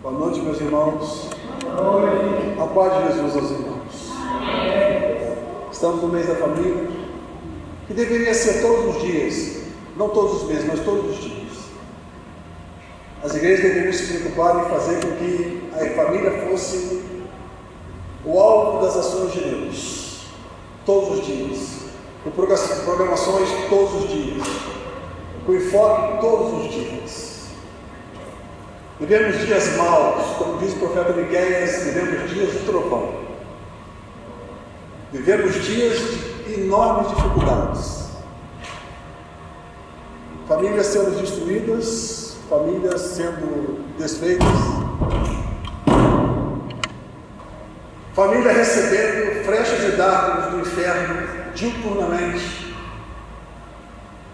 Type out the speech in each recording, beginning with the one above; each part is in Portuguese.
Boa noite, meus irmãos. A paz de Jesus aos irmãos. Estamos no mês da família, que deveria ser todos os dias, não todos os meses, mas todos os dias. As igrejas deveriam se preocupar em fazer com que a família fosse o alvo das ações de Deus, todos os dias, com programações todos os dias, com enfoque todos os dias. Vivemos dias maus, como diz o profeta Miqueias, vivemos dias de trovão. Vivemos dias de enormes dificuldades. Famílias sendo destruídas, famílias sendo desfeitas, família recebendo flechas de dardos do inferno diuturnamente,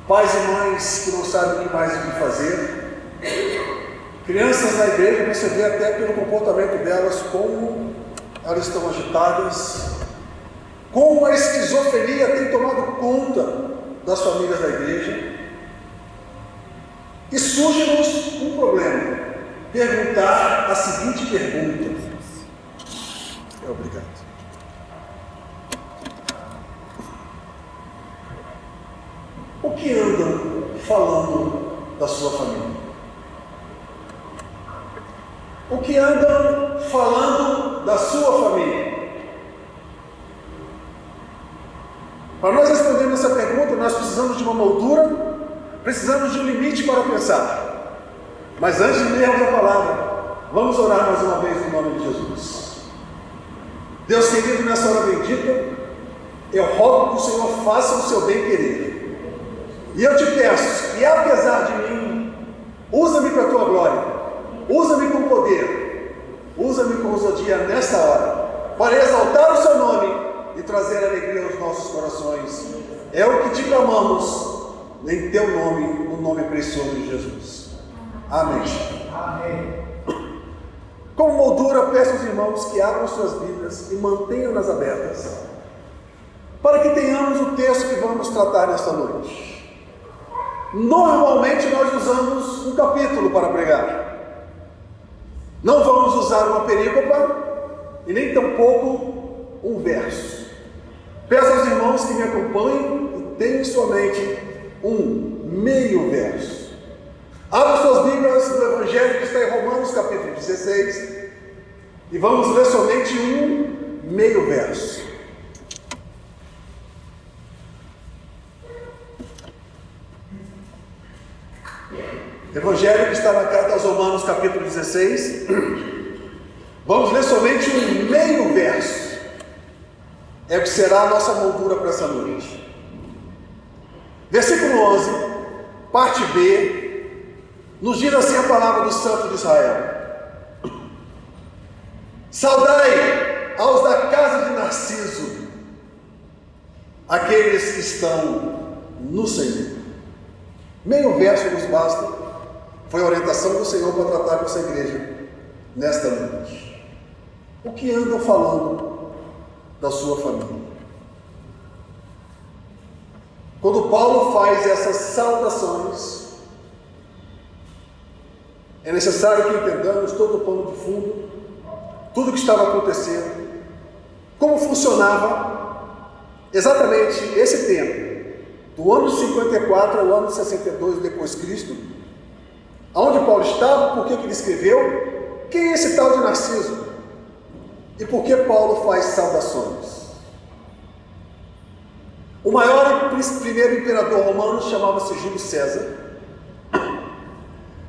pais e mães que não sabem o que mais fazer, crianças na igreja, você vê até pelo comportamento delas como elas estão agitadas, como a esquizofrenia tem tomado conta das famílias da igreja. E surge-nos um problema: perguntar a seguinte pergunta. Obrigado. O que andam falando da sua família? O que andam falando da sua família? Para nós respondermos essa pergunta, nós precisamos de uma moldura, precisamos de um limite para pensar. Mas antes de lermos a palavra, vamos orar mais uma vez no nome de Jesus. Deus querido, nessa hora bendita, eu rogo que o Senhor faça o seu bem-querer. E eu te peço que, apesar de mim, usa-me para a tua glória. Usa-me com poder, usa-me com ousadia nesta hora, para exaltar o seu nome e trazer alegria aos nossos corações. É o que te clamamos, em teu nome, no nome precioso de Jesus. Amém. Amém. Como moldura, peço aos irmãos que abram suas Bíblias e mantenham-nas abertas, para que tenhamos o texto que vamos tratar nesta noite. Normalmente nós usamos um capítulo para pregar. Não vamos usar uma perícopa e nem tampouco um verso. Peço aos irmãos que me acompanhem e tenham em sua mente um meio verso. Abra suas Bíblias no Evangelho que está em Romanos capítulo 16 e vamos ler somente um meio verso. Evangelho que está na carta aos Romanos capítulo 16, vamos ler somente um meio verso, é o que será a nossa moldura para essa noite. Versículo 11, parte B, nos diz assim a palavra do Santo de Israel: saudai aos da casa de Narciso, aqueles que estão no Senhor. Meio verso nos basta. Foi a orientação do Senhor para tratar com essa igreja nesta noite. O que andam falando da sua família? Quando Paulo faz essas saudações, é necessário que entendamos todo o pano de fundo, tudo o que estava acontecendo, como funcionava exatamente esse tempo, do ano 54 ao ano 62 depois de Cristo, aonde Paulo estava, por que ele escreveu, quem é esse tal de Narciso e por que Paulo faz saudações. O maior e primeiro imperador romano chamava-se Júlio César,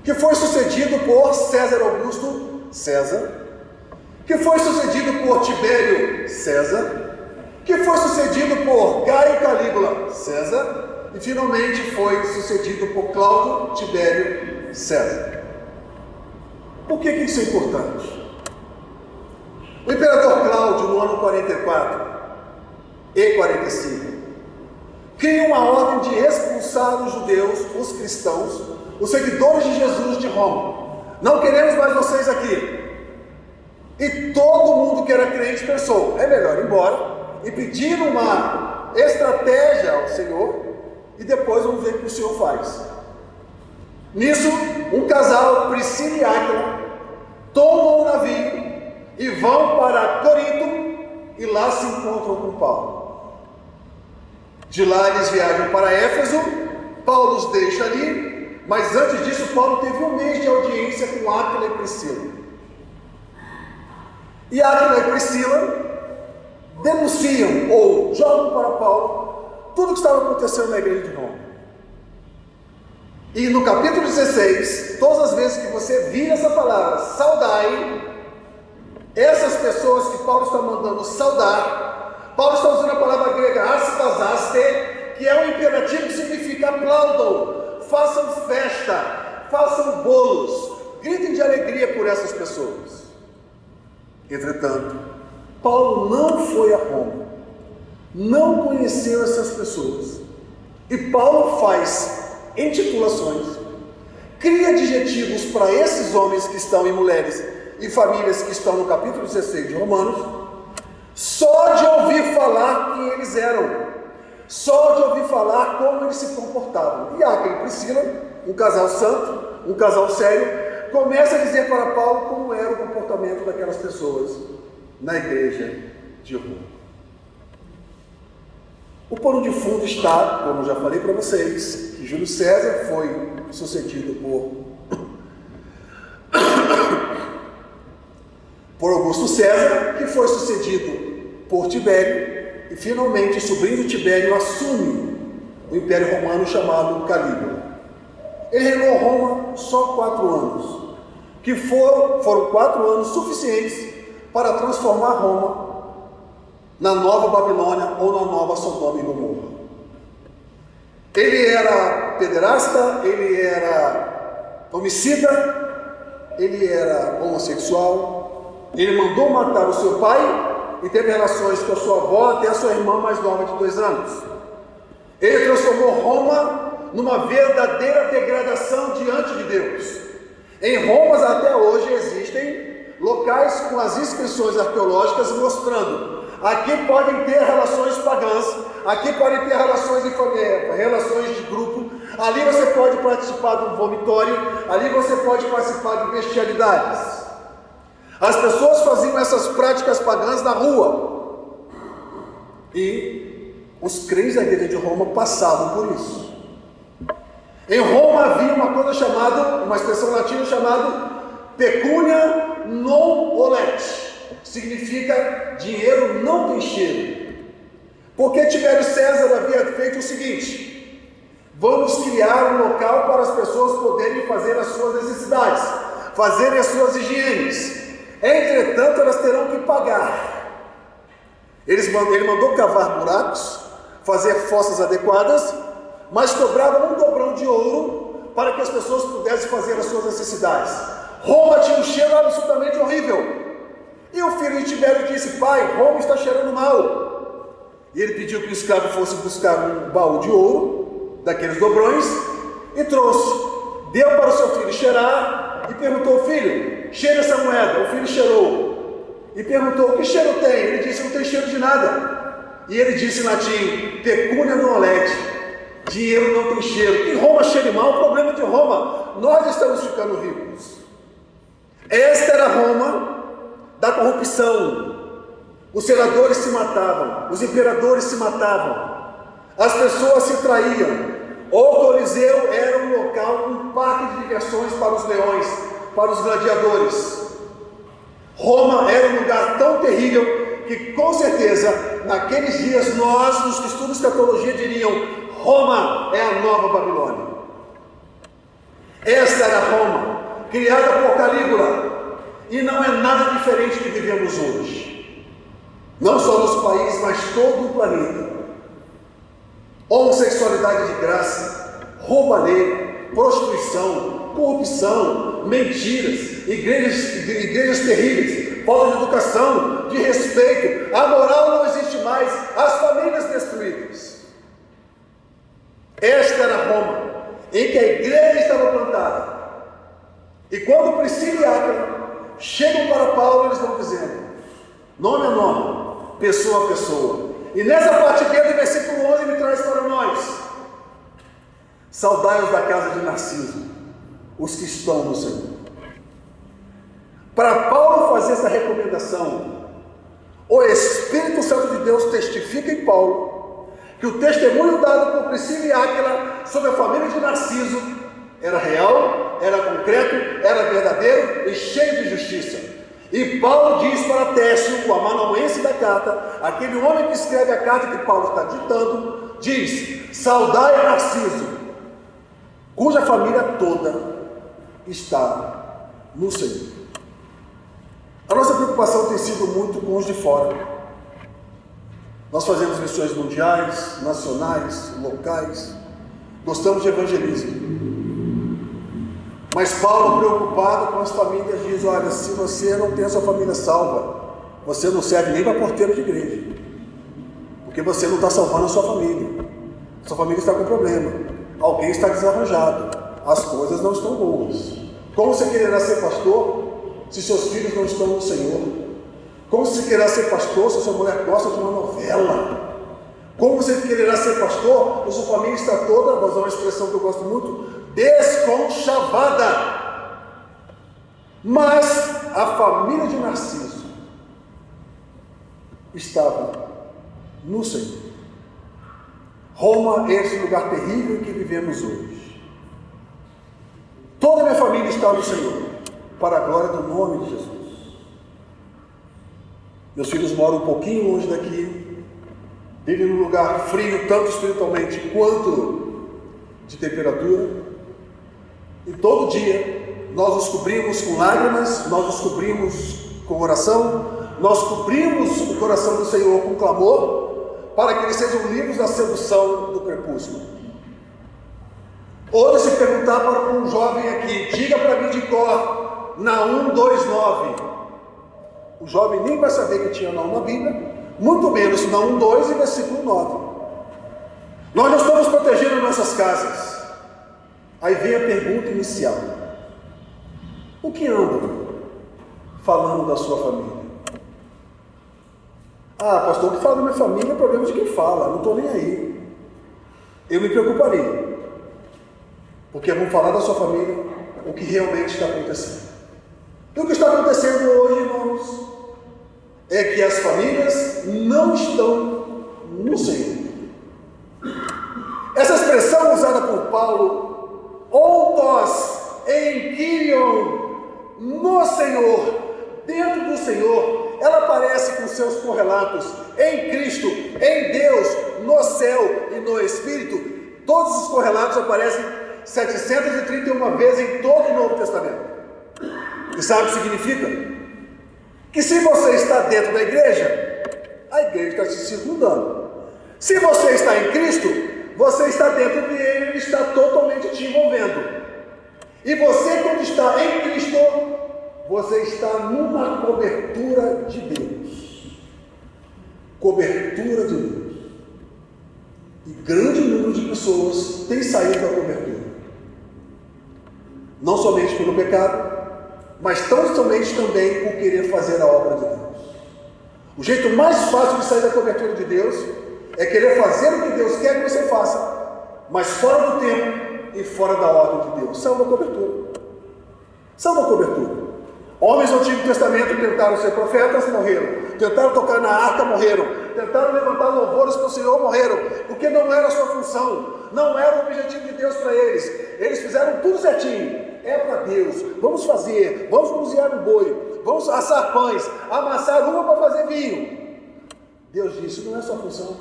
que foi sucedido por César Augusto César, que foi sucedido por Tibério César, que foi sucedido por Gaio Calígula César e finalmente foi sucedido por Cláudio Tibério César. Por que isso é importante? O imperador Cláudio, no ano 44 e 45, cria uma ordem de expulsar os judeus, os cristãos, os seguidores de Jesus de Roma. Não queremos mais vocês aqui. E todo mundo que era crente pensou, é melhor ir embora e pedir uma estratégia ao Senhor e depois vamos ver o que o Senhor faz. Nisso, um casal, Priscila e Áquila, toma e vão para Corinto e lá se encontram com Paulo. De lá eles viajam para Éfeso, Paulo os deixa ali, mas antes disso Paulo teve um mês de audiência com Áquila e Priscila. E Áquila e Priscila denunciam ou jogam para Paulo tudo o que estava acontecendo na igreja de Roma. E no capítulo 16, todas as vezes que você vir essa palavra, saudai, essas pessoas que Paulo está mandando saudar, Paulo está usando a palavra grega aspasaste, que é um imperativo que significa aplaudam, façam festa, façam bolos, gritem de alegria por essas pessoas. Entretanto, Paulo não foi a Roma, não conheceu essas pessoas, e Paulo faz intitulações, cria adjetivos para esses homens que estão, e mulheres e famílias que estão no capítulo 16 de Romanos, só de ouvir falar quem eles eram, só de ouvir falar como eles se comportavam. E Áquila e Priscila, um casal santo, um casal sério, começa a dizer para Paulo como era o comportamento daquelas pessoas na igreja de Roma. O pano de fundo está, como já falei para vocês, que Júlio César foi sucedido por Augusto César, que foi sucedido por Tibério, e finalmente o sobrinho de Tibério assume o Império Romano chamado Calígula. Ele reinou Roma só 4 anos, que foram 4 anos suficientes para transformar Roma na Nova Babilônia ou na Nova Sodoma e Gomorra. Ele era pederasta, ele era homicida, ele era homossexual, ele mandou matar o seu pai e teve relações com a sua avó até a sua irmã mais nova de 2 anos. Ele transformou Roma numa verdadeira degradação diante de Deus. Em Roma até hoje existem locais com as inscrições arqueológicas mostrando: aqui podem ter relações pagãs, aqui podem ter relações de grupo, ali você pode participar de um vomitório, ali você pode participar de bestialidades. As pessoas faziam essas práticas pagãs na rua, e os crentes da igreja de Roma passavam por isso. Em Roma havia uma expressão latina chamada pecunia non olet, significa dinheiro não tem cheiro. Porque Tibério César havia feito o seguinte: vamos criar um local para as pessoas poderem fazer as suas necessidades, fazerem as suas higienes. Entretanto, elas terão que pagar. Ele mandou cavar buracos, fazer fossas adequadas, mas cobrava um dobrão de ouro para que as pessoas pudessem fazer as suas necessidades. Roma tinha um cheiro absolutamente horrível. E o filho de Tibério disse: pai, Roma está cheirando mal. E ele pediu que o escravo fosse buscar um baú de ouro, daqueles dobrões, e trouxe. Deu para o seu filho cheirar e perguntou: filho, cheira essa moeda. O filho cheirou e perguntou: que cheiro tem? Ele disse: não tem cheiro de nada. E ele disse em latim: pecunia non olet, dinheiro não tem cheiro. Que Roma cheire mal, o problema de Roma, nós estamos ficando ricos. Esta era Roma da corrupção. Os senadores se matavam, os imperadores se matavam, as pessoas se traíam. O Coliseu era um local, um parque de diversões para os leões, para os gladiadores. Roma era um lugar tão terrível que, com certeza, naqueles dias nós, nos que estudam escatologia, diriam: Roma é a nova Babilônia. Esta era Roma, criada por Calígula, e não é nada diferente do que vivemos hoje. Não só nos países, mas todo o planeta. Homossexualidade de graça, roubalheira, prostituição, corrupção, mentiras, igrejas terríveis, falta de educação, de respeito, a moral não existe mais, as famílias destruídas. Esta era Roma, em que a igreja estava plantada. E quando Priscila e Áquila chegam para Paulo, eles vão dizendo, nome a nome, pessoa a pessoa. E nessa parte dele, versículo 11, ele traz para nós: saudai-os da casa de Narciso, os que estão no Senhor. Para Paulo fazer essa recomendação, o Espírito Santo de Deus testifica em Paulo que o testemunho dado por Priscila e Áquila sobre a família de Narciso era real, era concreto, era verdadeiro e cheio de justiça. E Paulo diz para Técio, o amanuense da carta, aquele homem que escreve a carta que Paulo está ditando, diz: saudai a Narciso, cuja família toda está no Senhor. A nossa preocupação tem sido muito com os de fora. Nós fazemos missões mundiais, nacionais, locais, gostamos de evangelismo. Mas Paulo, preocupado com as famílias, diz: olha, se você não tem a sua família salva, você não serve nem para porteiro de igreja, porque você não está salvando a sua família. Sua família está com problema, alguém está desarranjado, as coisas não estão boas. Como você quererá ser pastor se seus filhos não estão no Senhor? Como você quererá ser pastor se sua mulher gosta de uma novela? Como você quererá ser pastor se sua família está toda, vou usar uma expressão que eu gosto muito, desconchavada? Mas a família de Narciso estava no Senhor. Roma é esse lugar terrível em que vivemos hoje. Toda a minha família está no Senhor, para a glória do nome de Jesus. Meus filhos moram um pouquinho longe daqui, vivem num lugar frio, tanto espiritualmente quanto de temperatura, e todo dia nós os cobrimos com lágrimas, nós os cobrimos com oração, nós cobrimos o coração do Senhor com clamor, para que eles sejam livres da sedução do crepúsculo. Hoje, se perguntar para um jovem aqui, diga para mim de cor, Naum 2,9, o jovem nem vai saber que tinha Naum na Bíblia, muito menos Naum 2 e versículo 9. Nós não estamos protegendo nossas casas. Aí vem a pergunta inicial: o que anda falando da sua família? Ah, pastor, o que fala da minha família é problema de quem fala, não estou nem aí. Eu me preocuparei, porque vamos falar da sua família, o que realmente está acontecendo. E o que está acontecendo hoje, irmãos, é que as famílias não estão no Senhor. Essa expressão usada por Paulo, ontos em Kyrion, no Senhor, dentro do Senhor, ela aparece com seus correlatos em Cristo, em Deus, no céu e no Espírito. Todos os correlatos aparecem 731 vezes em todo o Novo Testamento. E sabe o que significa? Que se você está dentro da igreja, a igreja está te circundando. Se você está em Cristo, você está dentro dele, ele está totalmente te envolvendo. E você, quando está em Cristo, você está numa cobertura de Deus. Cobertura de Deus. E grande número de pessoas tem saído da cobertura. Não somente pelo pecado, mas tão somente também por querer fazer a obra de Deus. O jeito mais fácil de sair da cobertura de Deus é querer fazer o que Deus quer que você faça, mas fora do tempo e fora da ordem de Deus. São da cobertura. São da cobertura. Homens do Antigo Testamento tentaram ser profetas, morreram. Tentaram tocar na arca, morreram. Tentaram levantar louvores para o Senhor, morreram. Porque não era a sua função, não era o objetivo de Deus para eles. Eles fizeram tudo certinho. É para Deus, vamos fazer, vamos cozinhar um boi, vamos assar pães, amassar uva para fazer vinho. Deus disse: isso não é sua função.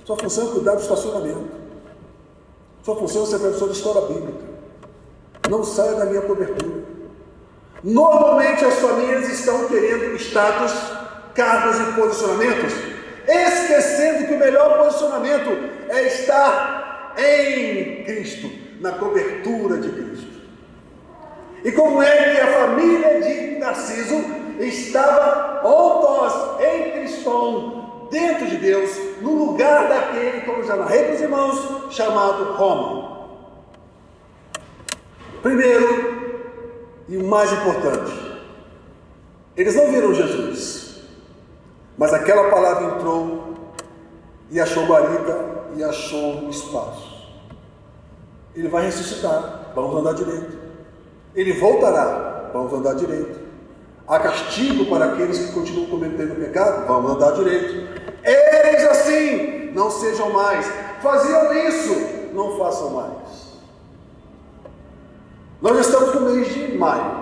Sua função é cuidar do estacionamento. Sua função é ser professor de escola bíblica. Não saia da minha cobertura. Normalmente as famílias estão querendo status, cargos e posicionamentos, esquecendo que o melhor posicionamento é estar em Cristo, na cobertura de Cristo. E como é que a família de Narciso estava ontos em Cristo, dentro de Deus, no lugar daquele, como já narrei para os irmãos, chamado Roma. Primeiro, e o mais importante, eles não viram Jesus, mas aquela palavra entrou e achou guarida e achou espaço. Ele vai ressuscitar, vamos andar direito. Ele voltará, vamos andar direito. Há castigo para aqueles que continuam cometendo pecado? Vamos andar direito. Eis assim, não sejam mais. Faziam isso, não façam mais. Nós estamos no mês de maio.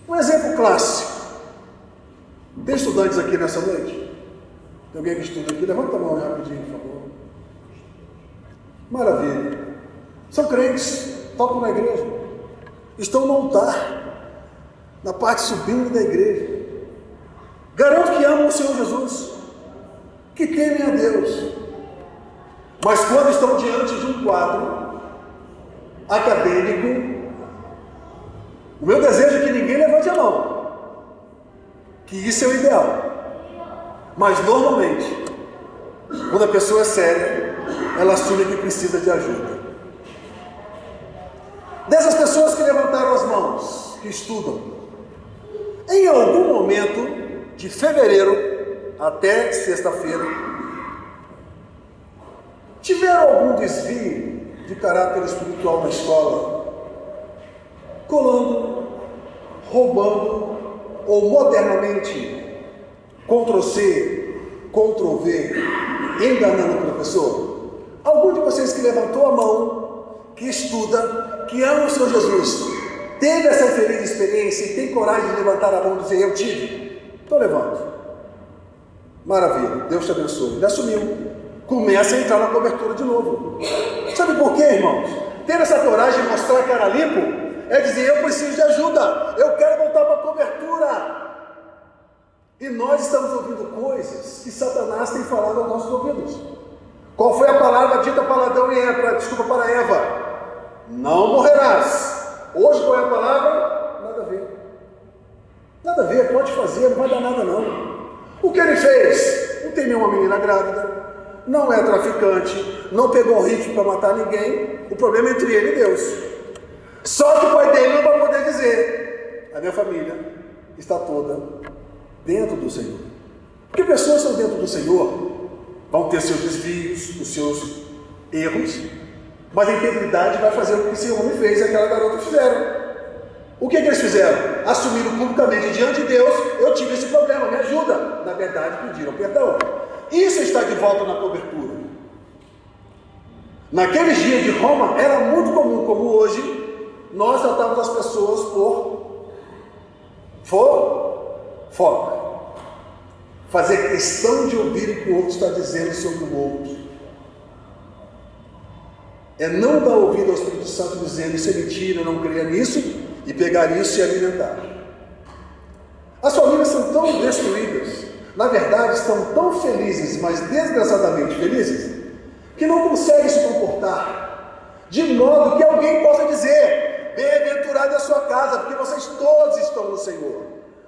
Um exemplo clássico. Tem estudantes aqui nessa noite? Tem alguém que estuda aqui? Levanta a mão rapidinho, por favor. Maravilha. São crentes, tocam na igreja. Estão no altar, na parte sublime da igreja. Garanto que amam o Senhor Jesus, que temem a Deus. Mas quando estão diante de um quadro acadêmico, o meu desejo é que ninguém levante a mão, que isso é o ideal. Mas normalmente, quando a pessoa é séria, ela assume que precisa de ajuda. Dessas pessoas que levantaram as mãos, que estudam, em algum momento de fevereiro até sexta-feira, tiveram algum desvio de caráter espiritual na escola, colando, roubando ou modernamente Ctrl+C, Ctrl+V, enganando o professor? Algum de vocês que levantou a mão, que estuda, que ama o Senhor Jesus, teve essa feliz experiência e tem coragem de levantar a mão e dizer: eu tive? Então levanta. Maravilha, Deus te abençoe. Ele assumiu. Começa a entrar na cobertura de novo. Sabe por quê, irmãos? Ter essa coragem de mostrar a cara limpo é dizer: eu preciso de ajuda, eu quero voltar para a cobertura. E nós estamos ouvindo coisas que Satanás tem falado aos nossos ouvidos. Qual foi a palavra dita para Adão e Eva? Desculpa, para Eva: não morrerás. Hoje qual é a palavra? Nada a ver. Nada a ver, pode fazer, não vai dar nada não. O que ele fez? Não tem nenhuma menina grávida, não é traficante, não pegou rifle para matar ninguém. O problema é entre ele e Deus. Só que o pai dele não vai poder dizer: a minha família está toda dentro do Senhor. Porque pessoas que estão dentro do Senhor vão ter seus desvios, os seus erros, mas a integridade vai fazer o que esse homem fez e aquela garota fizeram. O que eles fizeram? Assumiram publicamente diante de Deus: eu tive esse problema, me ajuda. Na verdade, pediram perdão. Isso está de volta na cobertura. Naqueles dias de Roma, era muito comum, como hoje, nós tratávamos as pessoas por foco. Fazer questão de ouvir o que o outro está dizendo sobre o outro. É não dar ouvido ao Espírito Santo dizendo: isso é mentira, eu não creia nisso, e pegar isso e alimentar. As famílias são tão destruídas, na verdade estão tão felizes, mas desgraçadamente felizes, que não conseguem se comportar de modo que alguém possa dizer: bem-aventurado é a sua casa, porque vocês todos estão no Senhor.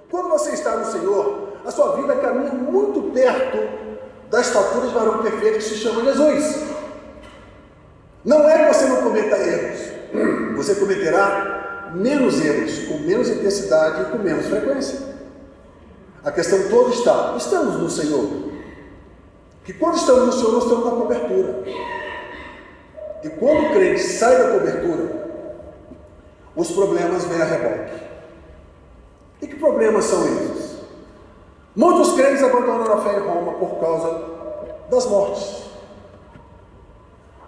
Quando você está no Senhor, a sua vida caminha muito perto da estatura de varão perfeito que se chama Jesus. Não é que você não cometa erros, você cometerá menos erros, com menos intensidade e com menos frequência. A questão toda estamos no Senhor. Que quando estamos no Senhor, nós estamos na cobertura. E quando o crente sai da cobertura, os problemas vêm a reboque. E que problemas são esses? Muitos crentes abandonaram a fé em Roma por causa das mortes.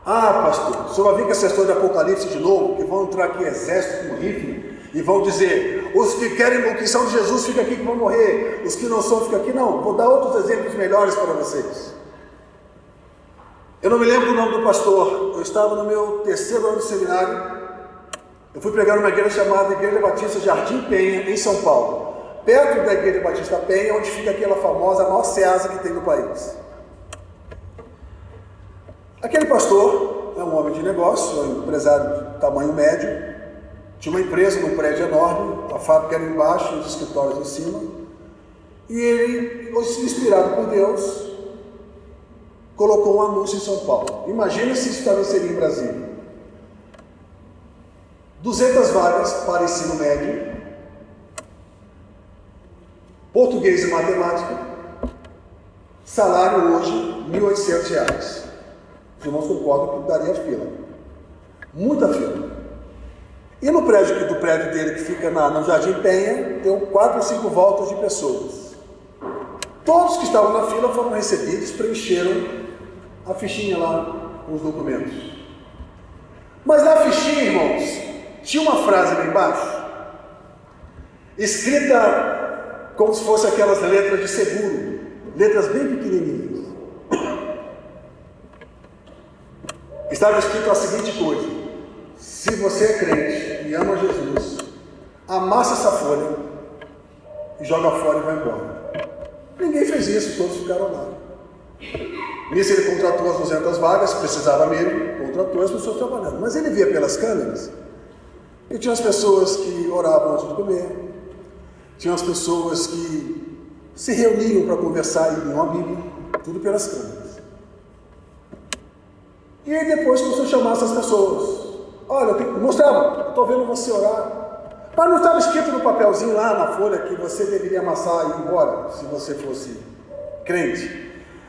Ah, pastor, o senhor vai vir com essa história de Apocalipse de novo, que vão entrar aqui exército com rifle e vão dizer: os que querem, que são de Jesus, ficam aqui que vão morrer, os que não são, ficam aqui. Não, vou dar outros exemplos melhores para vocês. Eu não me lembro o nome do pastor. Eu estava no meu 3º ano de seminário. Eu fui pregar numa igreja chamada Igreja Batista Jardim Penha, em São Paulo, perto da Igreja Batista Penha, onde fica aquela famosa maior ceasa que tem no país. Aquele pastor é um homem de negócio, é um empresário de tamanho médio, tinha uma empresa num prédio enorme, a fábrica era embaixo, os escritórios em cima, e ele, inspirado por Deus, colocou um anúncio em São Paulo. Imagina se isso também seria em Brasília. 200 vagas para ensino médio, português e matemática, salário hoje R$ 1.800. Os irmãos concordam que daria fila, muita fila. E no prédio dele, que fica no Jardim Penha, deu 4 ou 5 voltas de pessoas. Todos que estavam na fila foram recebidos, preencheram a fichinha lá com os documentos. Mas na fichinha, irmãos, tinha uma frase lá embaixo, escrita como se fosse aquelas letras de seguro, letras bem pequenininhas. Estava escrito a seguinte coisa: se você é crente e ama Jesus, amassa essa folha e joga fora e vai embora. Ninguém fez isso, todos ficaram lá. Nisso ele contratou as 200 vagas, precisava mesmo, contratou as pessoas trabalhando. Mas ele via pelas câmeras e tinha as pessoas que oravam antes de comer, tinha as pessoas que se reuniam para conversar e liam a Bíblia, tudo pelas câmeras. E aí depois começou a chamar essas pessoas. Olha, mostrava, eu estou vendo você orar. Mas não estava escrito no papelzinho lá na folha que você deveria amassar e ir embora, se você fosse crente.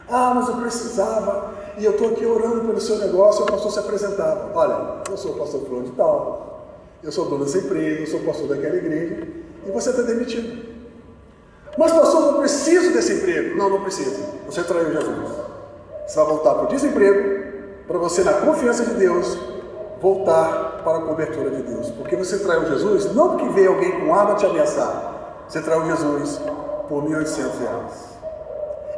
Ah, mas eu precisava, e eu estou aqui orando pelo seu negócio. O pastor se apresentava: olha, eu sou o pastor fulano de tal, eu sou dono dessa empresa, eu sou pastor daquela igreja, e você está demitido. Mas pastor, eu não preciso desse emprego. Não, não precisa, você traiu Jesus. Você vai voltar para o desemprego, para você, na confiança de Deus, voltar para a cobertura de Deus. Porque você traiu Jesus, não porque veio alguém com arma te ameaçar, você traiu Jesus por R$ 1.800.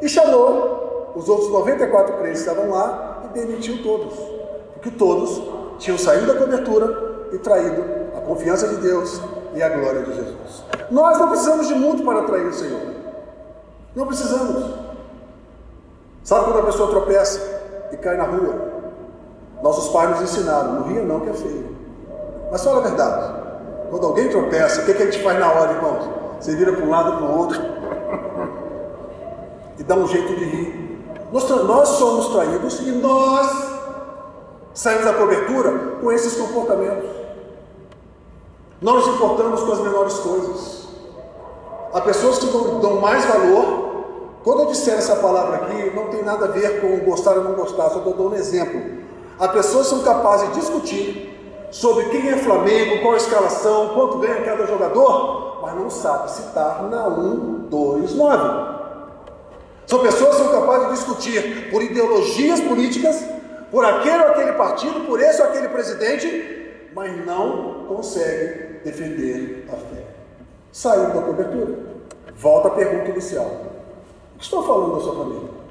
E chamou os outros 94 crentes que estavam lá e demitiu todos, porque todos tinham saído da cobertura e traído a confiança de Deus e a glória de Jesus. Nós não precisamos de muito para trair o Senhor, não precisamos. Sabe quando a pessoa tropeça e cai na rua? Nossos pais nos ensinaram: no rio não, que é feio. Mas fala a verdade, quando alguém tropeça, o que a gente faz na hora, irmãos? Você vira para um lado e para o outro e dá um jeito de rir. Nós somos traídos e nós saímos da cobertura com esses comportamentos. Não nos importamos com as menores coisas. Há pessoas que dão mais valor. Quando eu disser essa palavra aqui, não tem nada a ver com gostar ou não gostar, só estou dando um exemplo. Há pessoas que são capazes de discutir sobre quem é Flamengo, qual a escalação, quanto ganha cada jogador, mas não sabe citar na 1, 2, 9. São pessoas que são capazes de discutir por ideologias políticas, por aquele ou aquele partido, por esse ou aquele presidente, mas não conseguem defender a fé. Saiu da cobertura. Volta à pergunta inicial: o que estou falando da sua família?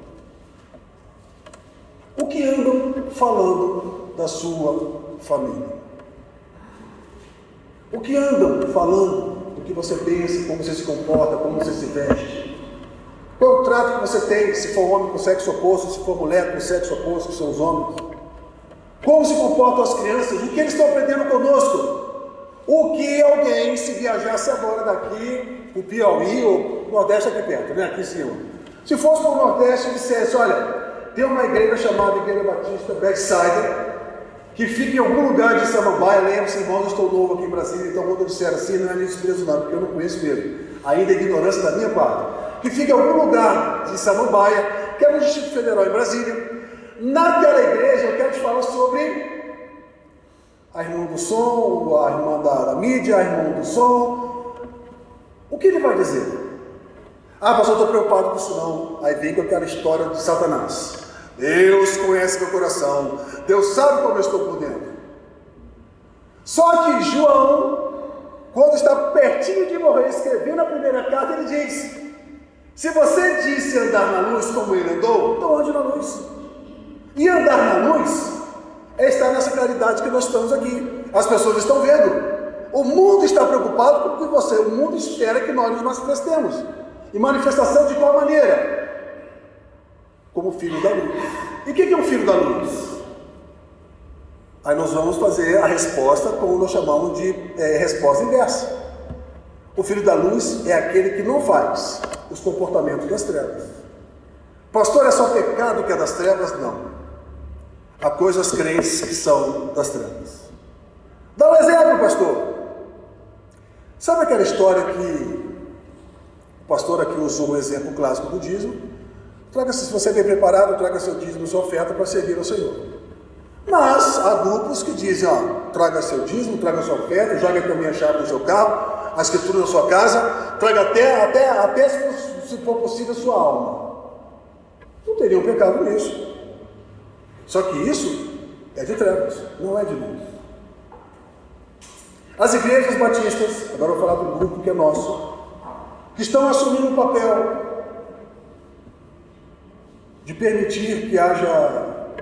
O que andam falando da sua família? O que andam falando do que você pensa, como você se comporta, como você se veste? Qual o trato que você tem, se for homem com sexo oposto, se for mulher com sexo oposto, que são os homens? Como se comportam as crianças? O que eles estão aprendendo conosco? O que alguém, se viajasse agora daqui, o Piauí ou o Nordeste aqui perto, né? Aqui em cima. Se fosse para o Nordeste e dissesse: olha, tem uma igreja chamada Igreja Batista Backside, que fica em algum lugar de Samambaia. Lembre-se, irmãos, eu estou novo aqui em Brasília, então quando eu disser assim, não é desprezo não, porque eu não conheço mesmo. Ainda é ignorância da minha parte. Que fica em algum lugar de Samambaia, que é no Distrito Federal em Brasília. Naquela igreja eu quero te falar sobre a irmã do som, a irmã da mídia, a irmã do som. O que ele vai dizer? Ah, pastor, eu estou preocupado com isso não. Aí vem com aquela história de Satanás. Deus conhece meu coração, Deus sabe como eu estou por dentro. Só que João, quando está pertinho de morrer, escrevendo a primeira carta, ele diz: se você disse andar na luz como ele andou, então ande na luz. E andar na luz é estar nessa claridade que nós estamos aqui. As pessoas estão vendo. O mundo está preocupado com o que você, o mundo espera que nós nos manifestemos. E manifestação de qual maneira? Como filho da luz. E o que é um filho da luz? Aí nós vamos fazer a resposta como nós chamamos de resposta inversa. O filho da luz é aquele que não faz os comportamentos das trevas. Pastor, é só pecado que é das trevas? Não. Há coisas crentes que são das trevas. Dá um exemplo, pastor. Sabe aquela história que o pastor aqui usou um exemplo clássico do dízimo? Se você vem preparado, traga seu dízimo e sua oferta para servir ao Senhor. Mas há grupos que dizem, traga seu dízimo, traga sua oferta, jogue também a chave do seu carro, a escritura da sua casa, traga até se for possível, sua alma. Não teria um pecado nisso. Só que isso é de trevas, não é de luz. As igrejas batistas, agora eu vou falar do grupo que é nosso, que estão assumindo o papel de permitir que haja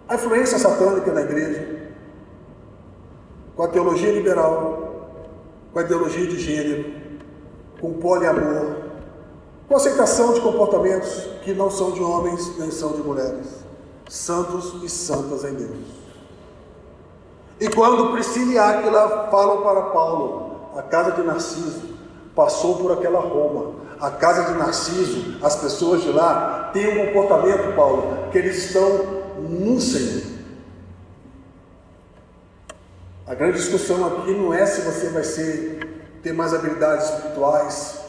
a influência satânica na igreja, com a teologia liberal, com a ideologia de gênero, com o poliamor, com a aceitação de comportamentos que não são de homens nem são de mulheres, santos e santas em Deus. E quando Priscila e Áquila falam para Paulo, a casa de Narciso passou por aquela Roma, a casa de Narciso, as pessoas de lá têm um comportamento, Paulo, que eles estão no Senhor. A grande discussão aqui não é se você vai ter mais habilidades espirituais,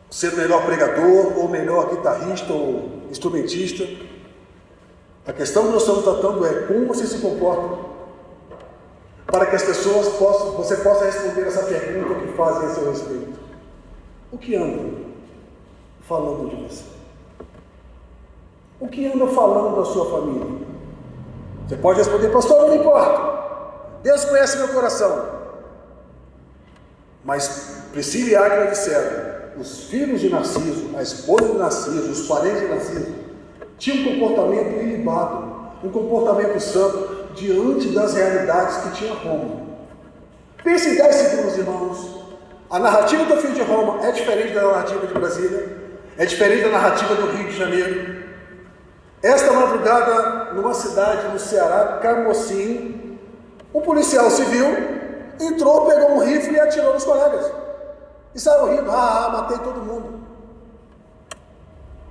ser melhor pregador, ou melhor guitarrista, ou instrumentista. A questão que nós estamos tratando é como você se comporta, para que as pessoas você possa responder essa pergunta que fazem a seu respeito. O que anda falando de você? O que anda falando da sua família? Você pode responder, pastor, não me importa. Deus conhece meu coração. Mas Priscila e Áquila disseram, os filhos de Narciso, a esposa de Narciso, os parentes de Narciso, tinham um comportamento ilibado, um comportamento santo, diante das realidades que tinha Roma. Pense em 10 segundos, irmãos. A narrativa do filho de Roma é diferente da narrativa de Brasília, é diferente da narrativa do Rio de Janeiro. Esta madrugada, numa cidade no Ceará, Camocim, um policial civil entrou, pegou um rifle e atirou nos colegas. E saiu rindo, matei todo mundo.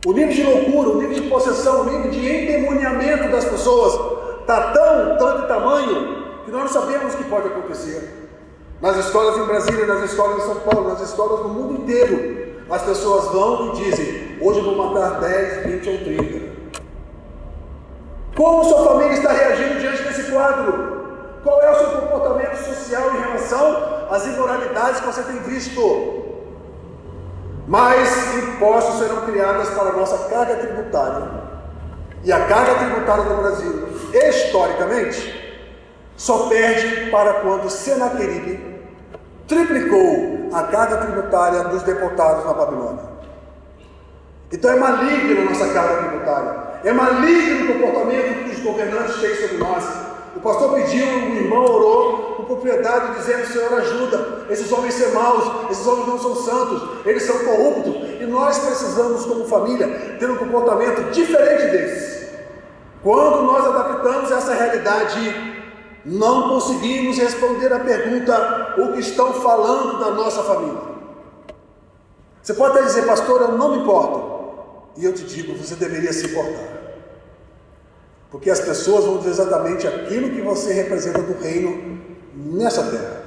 O nível de loucura, o nível de possessão, o nível de endemoniamento das pessoas está tão de tamanho que nós não sabemos o que pode acontecer. Nas escolas em Brasília, nas escolas em São Paulo, nas escolas no mundo inteiro, as pessoas vão e dizem, hoje eu vou matar 10, 20 ou 30. Como sua família está reagindo diante desse quadro? Qual é o seu comportamento social em relação às imoralidades que você tem visto? Mais impostos serão criados para a nossa carga tributária. E a carga tributária do Brasil, historicamente, só perde para quando Senaqueribe triplicou a carga tributária dos deportados na Babilônia. Então é maligno a nossa carga tributária, é maligno o comportamento que os governantes têm sobre nós. O pastor pediu, o irmão orou com propriedade, dizendo, Senhor, ajuda esses homens a ser maus, esses homens não são santos, eles são corruptos, e nós precisamos, como família, ter um comportamento diferente desses. Quando nós adaptamos essa realidade, não conseguimos responder a pergunta, o que estão falando da nossa família. Você pode até dizer, pastor, eu não me importo. E eu te digo, você deveria se importar. Porque as pessoas vão dizer exatamente aquilo que você representa do reino nessa terra.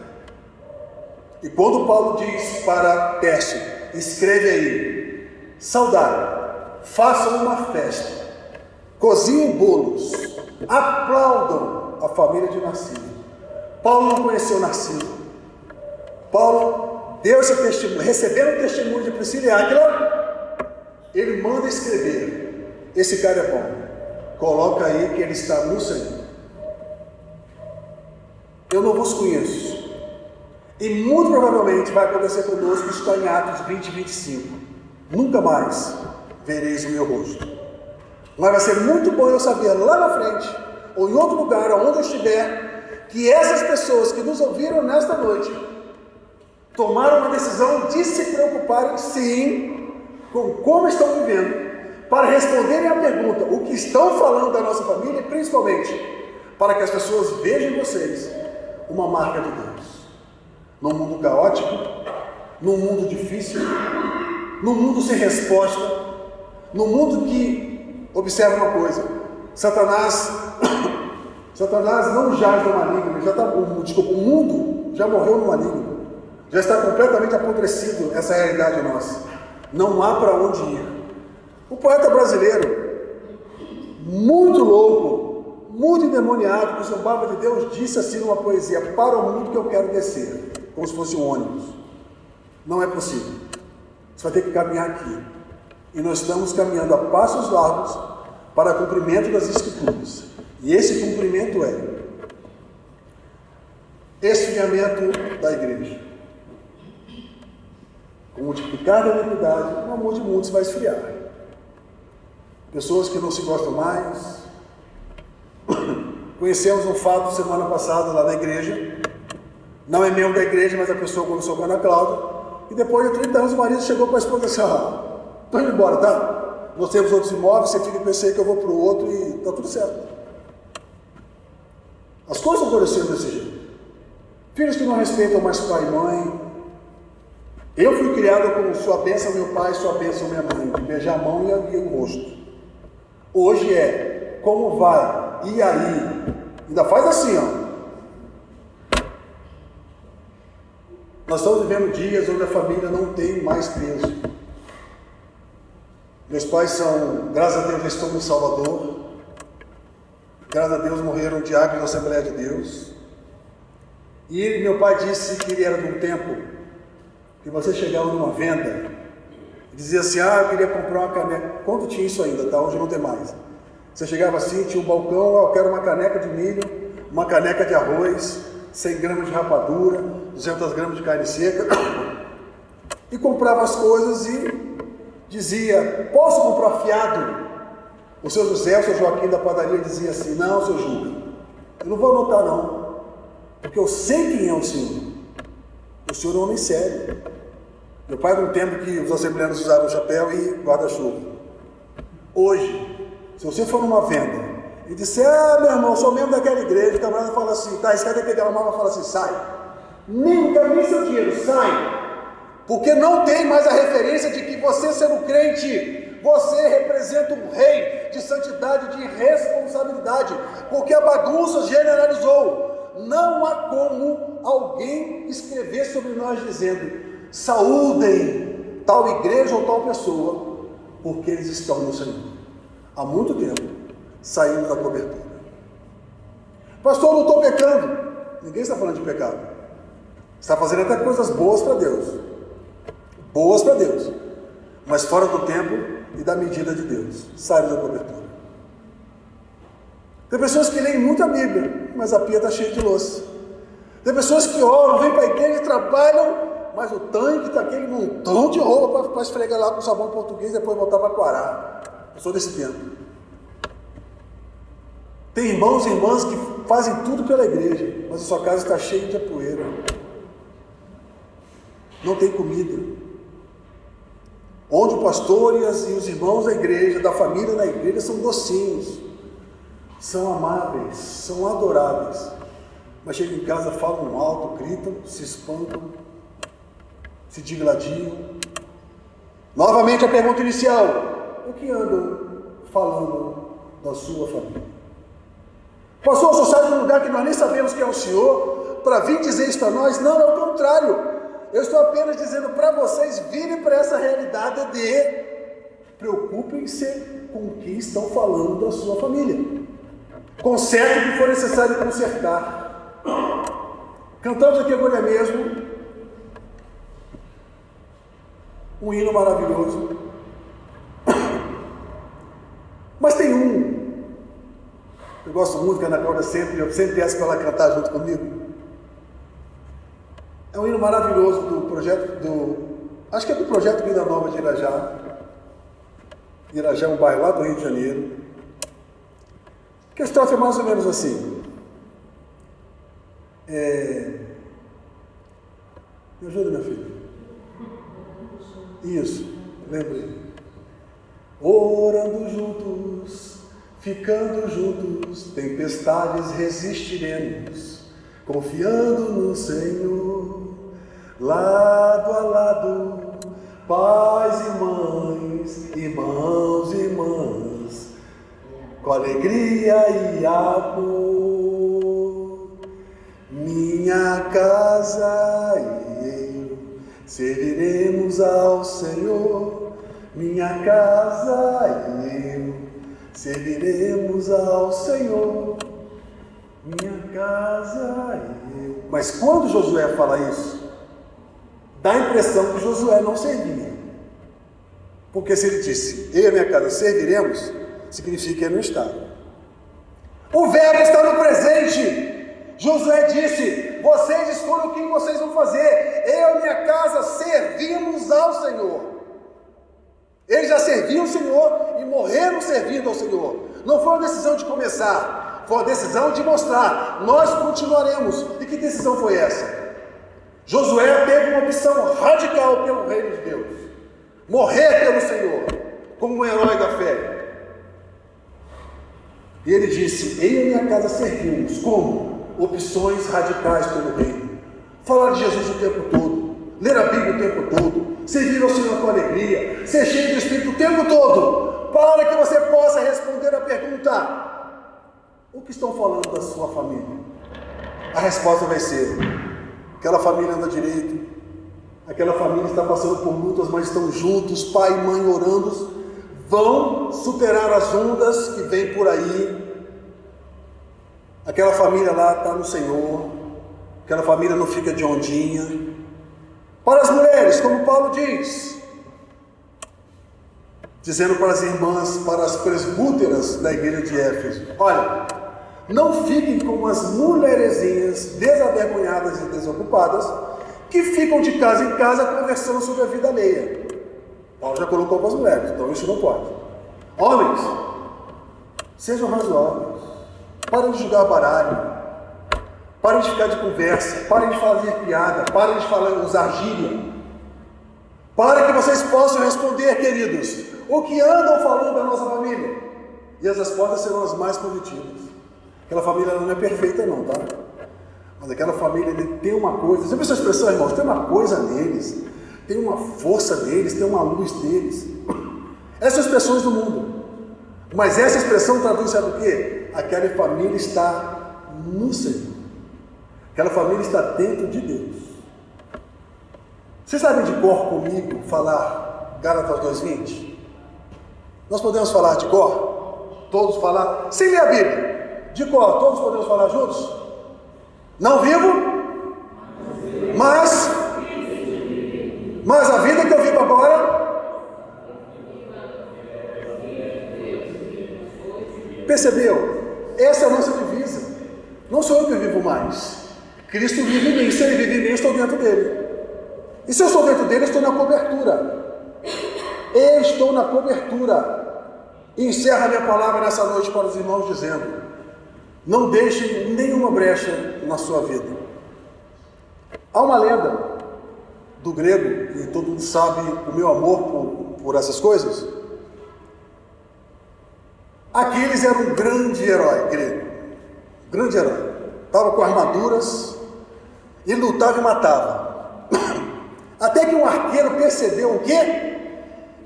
E quando Paulo diz para Tércio, escreve aí, saudai, façam uma festa, cozinhem bolos, aplaudam a família de Narciso. Paulo não conheceu Narciso. Paulo deu esse testemunho, recebendo o testemunho de Priscila e Áquila, ele manda escrever, esse cara é bom. Coloca aí que ele está no Senhor. Eu não vos conheço. E muito provavelmente vai acontecer conosco, está em Atos 20 e 25. Nunca mais vereis o meu rosto. Mas vai ser muito bom eu saber lá na frente, ou em outro lugar, onde eu estiver, que essas pessoas que nos ouviram nesta noite, tomaram uma decisão de se preocuparem sim, com como estão vivendo, para responderem à pergunta, o que estão falando da nossa família, e principalmente, para que as pessoas vejam em vocês uma marca de Deus. Num mundo caótico, num mundo difícil, num mundo sem resposta, num mundo que, observa uma coisa, Satanás não jaz no maligno, o mundo já morreu no maligno, já está completamente apodrecido essa realidade nossa, não há para onde ir. O poeta brasileiro muito louco, muito endemoniado, que o São Palavra de Deus disse assim numa poesia: para o mundo que eu quero descer, como se fosse um ônibus. Não é possível. Você vai ter que caminhar aqui. E nós estamos caminhando a passos largos para cumprimento das Escrituras. E esse cumprimento é esfriamento da igreja. Com o multiplicar da iniquidade, o amor de muitos vai esfriar. Pessoas que não se gostam mais. Conhecemos um fato semana passada lá na igreja. Não é membro da igreja, mas a pessoa começou com a Ana Cláudia. E depois de 30 anos o marido chegou para a esposa e disse: estou indo embora, tá? Nós temos outros imóveis, você fica com esse aí que eu vou para o outro e está tudo certo. As coisas estão acontecendo desse jeito. Filhos que não respeitam mais pai e mãe. Eu fui criado com sua bênção meu pai, sua bênção minha mãe, de beijar a mão e o rosto. Hoje é, como vai? E aí? Ainda faz assim, ó. Nós estamos vivendo dias onde a família não tem mais peso. Meus pais são, graças a Deus, estão no Salvador. Graças a Deus morreram diáconos da Assembleia de Deus. E meu pai disse que ele era de um tempo que você chegava numa venda e dizia assim: eu queria comprar uma caneca. Quando tinha isso ainda, tá? Hoje não tem mais. Você chegava assim, tinha um balcão: eu quero uma caneca de milho, uma caneca de arroz, 100 gramas de rapadura, 200 gramas de carne seca, e comprava as coisas e dizia: posso comprar fiado? O seu José, o seu Joaquim da padaria dizia assim: não, seu Juca, eu não vou anotar não, porque eu sei quem é o senhor. O senhor é um homem sério. Meu pai era um tempo que os assembleanos usavam chapéu e guarda-chuva. Hoje, se você for numa venda e disser: meu irmão, eu sou membro daquela igreja, o camarada fala assim: tá, esse cara tem que pegar uma mala e fala assim: sai. Nem caminhe seu dinheiro, sai. Porque não tem mais a referência de que você, sendo crente, você representa um rei de santidade, de responsabilidade, porque a bagunça generalizou. Não há como alguém escrever sobre nós dizendo: saúdem tal igreja ou tal pessoa, porque eles estão no Senhor. Há muito tempo saímos da cobertura. Pastor, não estou pecando. Ninguém está falando de pecado. Está fazendo até coisas boas para Deus. Boas para Deus, mas fora do tempo e da medida de Deus. Saímos da cobertura. Tem pessoas que leem muito a Bíblia, mas a pia está cheia de louça. Tem pessoas que oram, vêm para a igreja e trabalham, mas o tanque está aquele montão de roupa para esfregar lá com sabão português e depois voltar para quarar. Eu sou desse tempo. Tem irmãos e irmãs que fazem tudo pela igreja, mas a sua casa está cheia de poeira. Não tem comida. Onde o pastor e os irmãos da igreja, da família na igreja, são docinhos, são amáveis, são adoráveis, mas chegam em casa, falam alto, gritam, se espantam, se digladiam. Novamente a pergunta inicial: o que andam falando da sua família? Pastor, você sai de um lugar que nós nem sabemos quem é o senhor, para vir dizer isso para nós? Não, é o contrário. Eu estou apenas dizendo para vocês virem para essa realidade de preocupem-se com o que estão falando da sua família. Conserte o que for necessário consertar. Cantamos aqui agora mesmo um hino maravilhoso. Mas tem um, eu gosto muito, que a Ana Cláudia eu sempre peço para ela cantar junto comigo. É um hino maravilhoso do projeto, acho que é do projeto Vida Nova de Irajá. Irajá é um bairro lá do Rio de Janeiro. Que a história é mais ou menos assim. Me ajuda, minha filha. Isso, lembrei. Orando juntos, ficando juntos, tempestades resistiremos, confiando no Senhor. Lado a lado, pais e mães, irmãos e irmãs, com alegria e amor. Minha casa e eu serviremos ao Senhor. Minha casa e eu serviremos ao Senhor, minha casa e eu. Mas quando Josué fala isso, dá a impressão que Josué não servia. Porque se ele disse, eu e a minha casa serviremos, significa que ele não estava. O verbo está no presente. Josué disse, vocês escolhem o que vocês vão fazer. Eu e minha casa servimos ao Senhor. Eles já serviam o Senhor e morreram servindo ao Senhor. Não foi uma decisão de começar, foi uma decisão de mostrar, nós continuaremos. E que decisão foi essa? Josué teve uma opção radical pelo reino de Deus. Morrer pelo Senhor, como um herói da fé. E ele disse, eu e minha casa servimos. Como? Opções radicais pelo reino. Falar de Jesus o tempo todo, ler a Bíblia o tempo todo, servir ao Senhor com alegria, ser cheio do Espírito o tempo todo, para que você possa responder a pergunta, o que estão falando da sua família? A resposta vai ser, aquela família anda direito, aquela família está passando por lutas, mas estão juntos, pai e mãe orando, vão superar as ondas que vêm por aí. Aquela família lá está no Senhor, aquela família não fica de ondinha. Para as mulheres, como Paulo diz, dizendo para as irmãs, para as presbúteras da igreja de Éfeso, olha, não fiquem como as mulherezinhas desavergonhadas e desocupadas, que ficam de casa em casa conversando sobre a vida alheia. Paulo já colocou para as mulheres, então isso não pode. Homens, sejam razoáveis, parem de jogar baralho, parem de ficar de conversa, parem de fazer piada, parem de usar gíria, para que vocês possam responder, queridos, o que andam falando da nossa família, e as respostas serão as mais positivas. Aquela família não é perfeita não, tá? Mas aquela família, ele tem uma coisa, você viu essa expressão, irmãos? Tem uma coisa neles, tem uma força neles, tem uma luz neles. Essas expressões do mundo. Mas essa expressão traduz, sabe o quê? Aquela família está no Senhor. Aquela família está dentro de Deus. Vocês sabem de cor comigo falar Gálatas 2:20? Nós podemos falar de cor? Todos falar? Sem ler a Bíblia. De cor, todos podemos falar juntos? Não vivo, mas a vida que eu vivo agora, percebeu? Essa é a nossa divisa. Não sou eu que vivo mais, Cristo vive em mim. Se Ele vive em mim, eu estou dentro dele. E se eu estou dentro dele, eu estou na cobertura. Eu estou na cobertura. E encerra a minha palavra nessa noite para os irmãos dizendo, não deixe nenhuma brecha na sua vida. Há uma lenda do grego, e todo mundo sabe o meu amor por essas coisas. Aquiles era um grande herói grego, grande herói, estava com armaduras, e lutava e matava, até que um arqueiro percebeu o quê?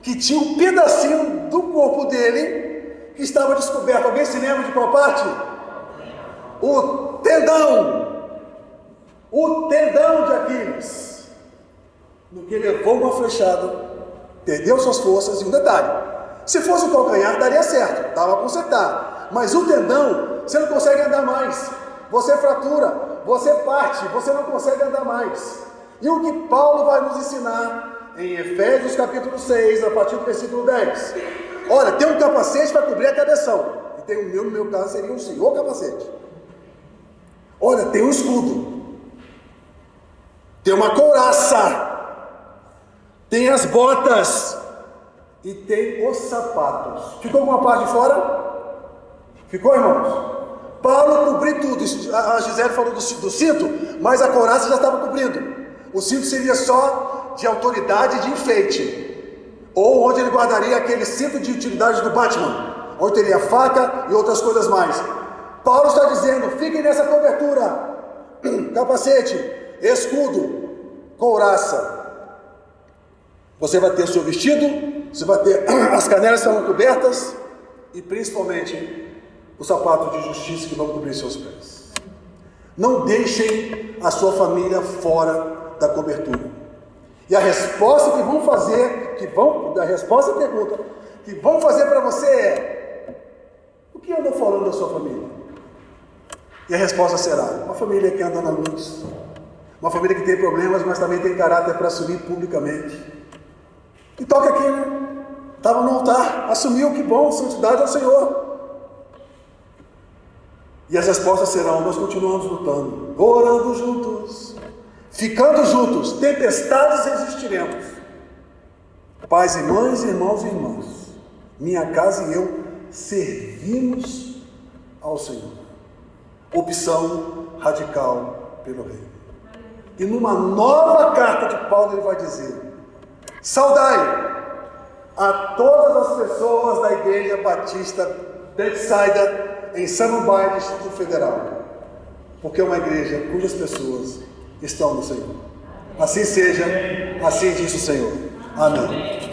Que tinha um pedacinho do corpo dele que estava descoberto. Alguém se lembra de qual parte? O tendão de Aquiles. No que levou uma flechada, perdeu suas forças. E um detalhe, se fosse o calcanhar daria certo, dava para consertar, mas o tendão, você não consegue andar mais, você fratura, você parte, você não consegue andar mais. E o que Paulo vai nos ensinar em Efésios capítulo 6, a partir do versículo 10, olha, tem um capacete para cobrir a cabeção, e tem o meu, no meu caso seria um senhor capacete. Olha, tem um escudo, tem uma couraça, tem as botas e tem os sapatos. Ficou alguma parte de fora? Ficou, irmãos? Paulo cobriu tudo. A Gisele falou do cinto, mas a couraça já estava cobrindo. O cinto seria só de autoridade e de enfeite, ou onde ele guardaria aquele cinto de utilidade do Batman, onde teria faca e outras coisas mais. Paulo está dizendo, fiquem nessa cobertura, capacete, escudo, couraça. Você vai ter o seu vestido, você vai ter as canelas que estão cobertas, e principalmente os sapatos de justiça que vão cobrir seus pés. Não deixem a sua família fora da cobertura. E a resposta que vão fazer, a resposta à pergunta que vão fazer para você é: O que anda falando da sua família? E a resposta será: uma família que anda na luz, uma família que tem problemas, mas também tem caráter para assumir publicamente. E toca aqui, né? Estava no altar, assumiu, que bom, santidade ao Senhor. E as respostas serão: nós continuamos lutando, orando juntos, ficando juntos, tempestades resistiremos. Pais e mães, irmãos e irmãs, minha casa e eu servimos ao Senhor. Opção radical pelo Reino. E numa nova carta de Paulo ele vai dizer: saudai a todas as pessoas da Igreja Batista Bethsaida em Samambaia, Distrito Federal, porque é uma igreja cujas pessoas estão no Senhor. Assim seja, assim diz o Senhor. Amém.